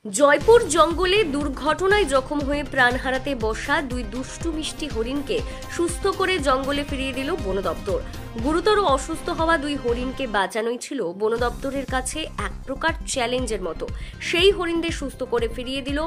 জয়পুর জঙ্গলে দুর্ঘটনায় জখম হয়ে প্রাণ হারাতে বসা দুই দুষ্টু মিষ্টি হরিণকে সুস্থ করে জঙ্গলে ফিরিয়ে দিল বন দপ্তর। গুরুতর অসুস্থ হওয়া দুই হরিণকে বাঁচানোই ছিল বন দপ্তরের কাছে এক প্রকার চ্যালেঞ্জের মতো। সেই হরিণদের সুস্থ করে ফিরিয়ে দিল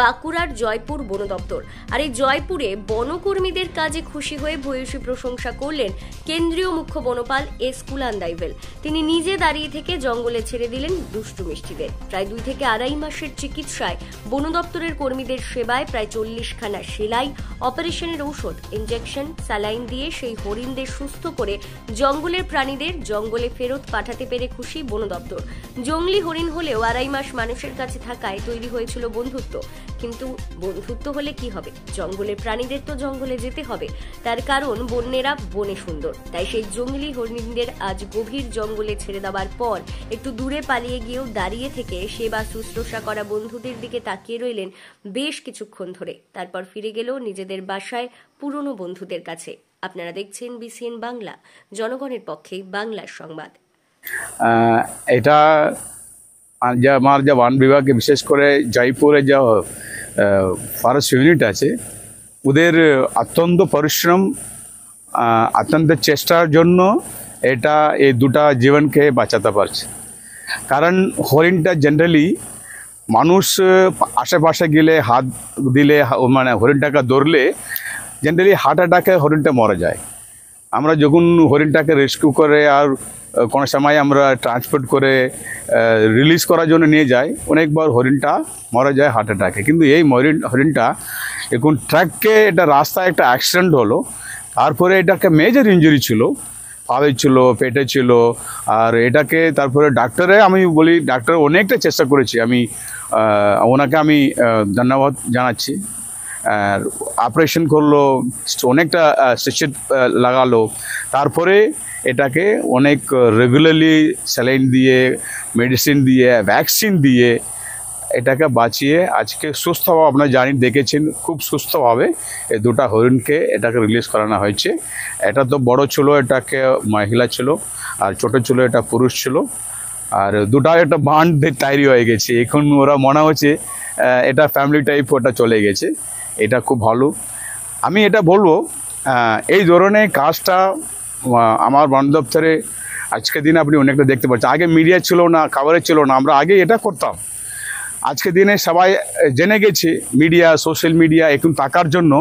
বাঁকুড়ার জয়পুর বন দপ্তর। আর এই জয়পুরে বনকর্মীদের কাজে খুশি হয়ে ভূয়সী প্রশংসা করলেন কেন্দ্রীয় মুখ্য বনপাল এস কুলান্দাইভেল। তিনি নিজে দাঁড়িয়ে থেকে জঙ্গলে ছেড়ে দিলেন দুষ্টু মিষ্টিদের। প্রায় 2 থেকে আড়াই মাসের চিকিৎসায় বন দপ্তরের কর্মীদের সেবায় প্রায় 40খানা সেলাই, অপারেশনের ঔষধ, ইনজেকশন, স্যালাইন দিয়ে সেই হরিণদের সুস্থ করে জঙ্গলের প্রাণীদের জঙ্গলে ফেরত পাঠাতে পেরে খুশি বন দপ্তর। জঙ্গলি হরিণ হলেও আড়াই মাস মানুষের কাছে থাকায় তৈরি হয়েছিল বন্ধুত্ব। কিন্তু বন্ধুত্ব হলে কি হবে, জঙ্গলের প্রাণীদের তো জঙ্গলে যেতে হবে। তার কারণ বন্যেরা বনে সুন্দর। তাই সেই জঙ্গলি হরিণদের আজ গভীর জঙ্গলে ছেড়ে দেওয়ার পর একটু দূরে পালিয়ে গিয়েও দাঁড়িয়ে থেকে সেবা শুশ্রূষা করা বন্ধুদের দিকে তাকিয়ে রইলেন বেশ কিছুক্ষণ ধরে। তারপর ফিরে গেল নিজেদের বাসায় পুরনো বন্ধুদের কাছে। আপনারা দেখছেন BCN বাংলা, জনগণের পক্ষে বাংলার সংবাদ। এটা আমার যা বন বিভাগে বিশেষ করে জয়পুরে যা ফরেস্ট ইউনিট আছে ওদের অত্যন্ত পরিশ্রম, অত্যন্ত চেষ্টার জন্য এটা এই দুটা জীবনকে বাঁচাতে পারছে। কারণ হরিণটা জেনারেলি মানুষ আশেপাশে গেলে হাত দিলে মানে হরিণটাকে ধরলে জেনারেলি হার্ট অ্যাটাকে হরিণটা মরে যায়। আমরা যখন হরিণটাকে রেস্কিউ করে আর কোনো সময় আমরা ট্রান্সপোর্ট করে রিলিজ করার জন্য নিয়ে যাই, অনেকবার হরিণটা মরে যায় হার্ট অ্যাটাকে। কিন্তু এই হরিণটা এখন ট্রাককে এটা রাস্তায় একটা অ্যাক্সিডেন্ট হলো, তারপরে এটাকে মেজর ইঞ্জুরি ছিল, পায়ে ছিল, পেটে ছিল। আর এটাকে তারপরে ডাক্তারে আমি বলি ডাক্তার অনেকটা চেষ্টা করেছি, আমি ওনাকে আমি ধন্যবাদ জানাচ্ছি। আর অপারেশন করলো, অনেকটা স্টিচ লাগালো, তারপরে এটাকে অনেক রেগুলারলি স্যালাইন দিয়ে, মেডিসিন দিয়ে, ভ্যাকসিন দিয়ে এটাকে বাঁচিয়ে আজকে সুস্থভাবে আপনারা জানি দেখেছেন খুব সুস্থভাবে এই দুটা হরিণকে এটাকে রিলিজ করানো হয়েছে। এটা তো বড় ছিল, এটাকে মহিলা ছিল, আর ছোট ছিল এটা পুরুষ ছিল। আর দুটা একটা বান্ড তৈরি হয়ে গেছে, এখন ওরা মনে হচ্ছে এটা ফ্যামিলি টাইপ ওটা চলে গেছে। এটা খুব ভালো। আমি এটা বলবো এই ধরনের কাজটা আমার বন দপ্তরে আজকের দিনে আপনি অনেকটা দেখতে পাচ্ছেন। আগে মিডিয়া ছিল না, খবরে ছিল না, আমরা আগে এটা করতাম। আজকের দিনে সবাই জেনে গেছে, মিডিয়া, সোশ্যাল মিডিয়া এখন থাকার জন্য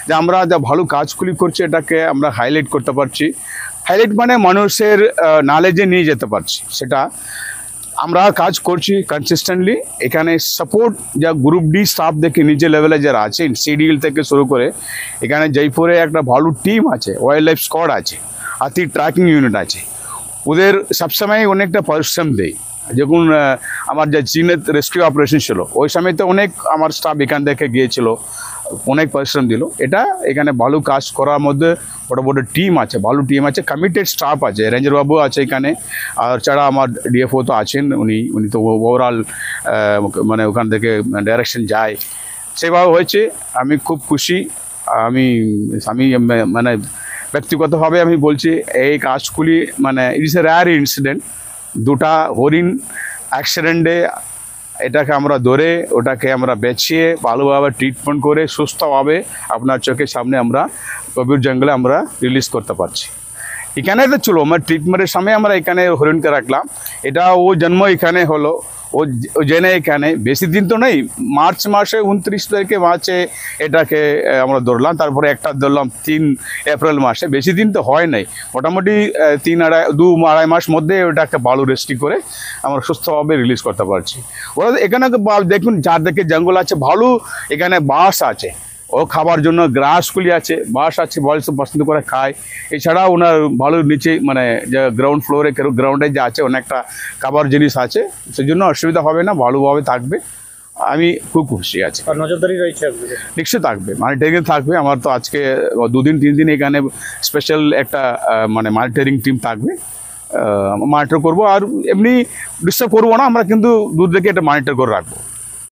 যে আমরা যা ভালো কাজগুলি করছি এটাকে আমরা হাইলাইট করতে পারছি। হাইলাইট মানে মানুষের নলেজে নিয়ে যেতে পারছি, সেটা আমরা কাজ করছি কনসিস্টেন্টলি। এখানে সাপোর্ট যা গ্রুপ ডি স্টাফ দেখে নিচে লেভেলে যারা আছেন, সিডিএল থেকে শুরু করে এখানে জয়পুরে একটা ভালো টিম আছে, ওয়াইল্ড লাইফ স্কোয়াড আছে, হাতি ট্র্যাকিং ইউনিট আছে। ওদের সবসময় অনেকটা পরিশ্রম দেয়। যখন আমার যে চীনের রেস্কিউ অপারেশন ছিল ওই সময় তো অনেক আমার স্টাফ এখান থেকে গিয়েছিল, অনেক পরিশ্রম দিল। এটা এখানে ভালো কাজ করার মধ্যে বড় বড় টিম আছে, ভালো টিম আছে, কমিটেড স্টাফ আছে, রেঞ্জার বাবু আছে এখানে। আর ছাড়া আমার ডিএফও তো আছেন, উনি তো ওভারঅল মানে ওখান থেকে ডাইরেকশন যায়, সেভাবে হয়েছে। আমি খুব খুশি। আমি মানে ব্যক্তিগতভাবে আমি বলছি এই কাজগুলি মানে ইট ইস এ রেয়ার ইনসিডেন্ট। দুটা হরিণ অ্যাক্সিডেন্টে এটাকে আমরা ধরে ওটাকে আমরা বেছিয়ে ভালোভাবে ট্রিটমেন্ট করে সুস্থভাবে আপনার চোখের সামনে আমরা গভীর জঙ্গলে আমরা রিলিজ করতে পারছি। এখানে তো ছিল আমার ট্রিটমেন্টের সময় আমরা এখানে হরিণকে রাখলাম। এটা ও জন্ম এখানে হলো, ও জেনে এখানে বেশি দিন তো নেই, মার্চ মাসে 29 তারিখে মার্চে এটাকে আমরা ধরলাম, তারপরে একটা ধরলাম 3 এপ্রিল মাসে। বেশি দিন তো হয় নাই, মোটামুটি 2-2.5 মাস মধ্যে ওটাকে ভালো রেস্টি করে আমরা সুস্থভাবে রিলিজ করতে পারছি। ওরা এখানে দেখুন চারদিকে জঙ্গল আছে, ভালো এখানে বাঁশ আছে, ও খাবার জন্য গ্রাসগুলি আছে, বাঁশ আছে, বয়স পছন্দ করে খায়। এছাড়া ওনার ভালো নিচে মানে যে গ্রাউন্ড ফ্লোরে গ্রাউন্ডে যে আছে অনেকটা খাবার জিনিস আছে, সেই জন্য অসুবিধা হবে না, ভালোভাবে থাকবে। আমি খুব খুশি আছি। নজরদারি রয়েছে নিশ্চয়ই থাকবে, মনিটরিং থাকবে। আমার তো আজকে 2 দিন 3 দিন এখানে স্পেশাল একটা মানে মনিটরিং টিম থাকবে, মনিটর করবো। আর এমনি ডিস্টার্ব করবো না আমরা, কিন্তু দূর থেকে এটা মনিটর করে রাখবো।